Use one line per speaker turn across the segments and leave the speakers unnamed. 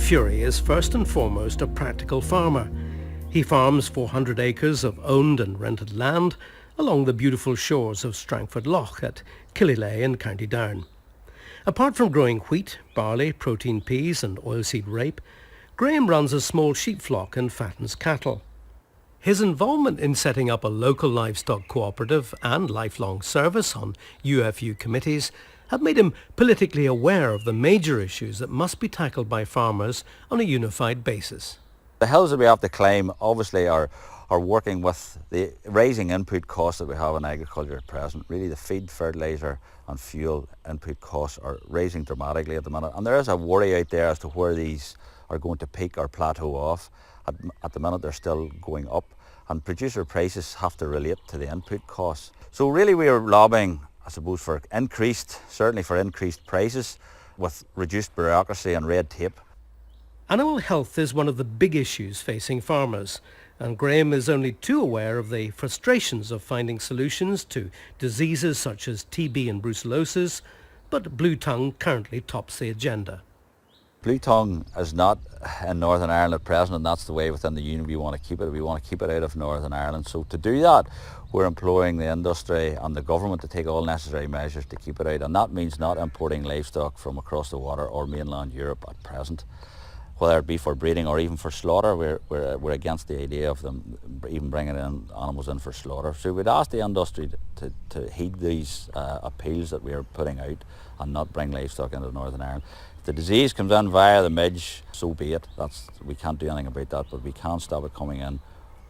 Fury is first and foremost a practical farmer. He farms 400 acres of owned and rented land along the beautiful shores of Strangford Lough at Killilay in County Down. Apart from growing wheat, barley, protein peas and oilseed rape, Graham runs a small sheep flock and fattens cattle. His involvement in setting up a local livestock cooperative and lifelong service on UFU committees have made him politically aware of the major issues that must be tackled by farmers on a unified basis.
The hills that we have to climb obviously are working with the rising input costs that we have in agriculture at present. Really the feed, fertiliser and fuel input costs are rising dramatically at the minute, and there is a worry out there as to where these are going to peak or plateau off. At the minute they're still going up, and producer prices have to relate to the input costs. So really we are lobbying, I suppose, certainly for increased prices with reduced bureaucracy and red tape.
Animal health is one of the big issues facing farmers, and Graham is only too aware of the frustrations of finding solutions to diseases such as TB and brucellosis, but blue tongue currently tops the agenda.
Blue tongue is not in Northern Ireland at present, and that's the way within the union we want to keep it. We want to keep it out of Northern Ireland. So to do that, we're employing the industry and the government to take all necessary measures to keep it out, and that means not importing livestock from across the water or mainland Europe at present. Whether it be for breeding or even for slaughter, we're against the idea of them even bringing in animals in for slaughter. So we'd ask the industry to heed these appeals that we are putting out and not bring livestock into Northern Ireland. If the disease comes in via the midge, so be it. We can't do anything about that, but we can stop it coming in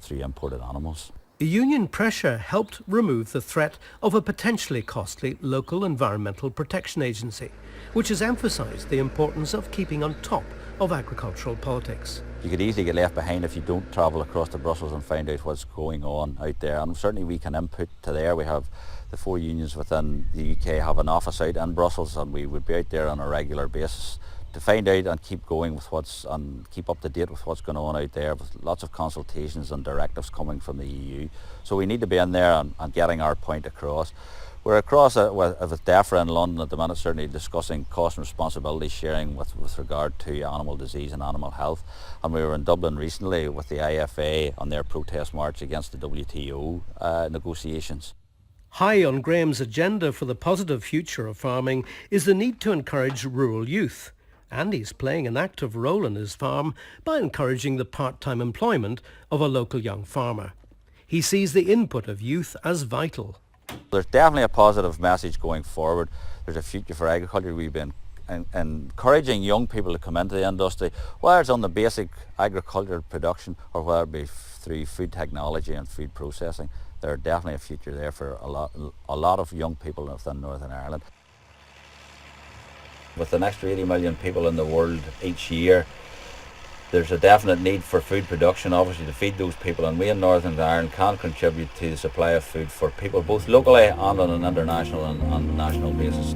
through imported animals.
The union pressure helped remove the threat of a potentially costly local environmental protection agency, which has emphasised the importance of keeping on top of agricultural politics.
You could easily get left behind if you don't travel across to Brussels and find out what's going on out there, and certainly we can input to there. We have the 4 unions within the UK have an office out in Brussels, and we would be out there on a regular basis to find out and keep going with and keep up to date with what's going on out there, with lots of consultations and directives coming from the EU. So we need to be in there and getting our point across. We're across with DEFRA in London at the minute, certainly discussing cost and responsibility sharing with regard to animal disease and animal health. And we were in Dublin recently with the IFA on their protest march against the WTO negotiations.
High on Graham's agenda for the positive future of farming is the need to encourage rural youth. And he's playing an active role in his farm by encouraging the part-time employment of a local young farmer. He sees the input of youth as vital.
There's definitely a positive message going forward. There's a future for agriculture. We've been encouraging young people to come into the industry, whether it's on the basic agricultural production or whether it be through food technology and food processing. There's definitely a future there for a lot of young people within Northern Ireland. With an extra 80 million people in the world each year, there's a definite need for food production, obviously, to feed those people, and we in Northern Ireland can contribute to the supply of food for people both locally and on an international and national basis.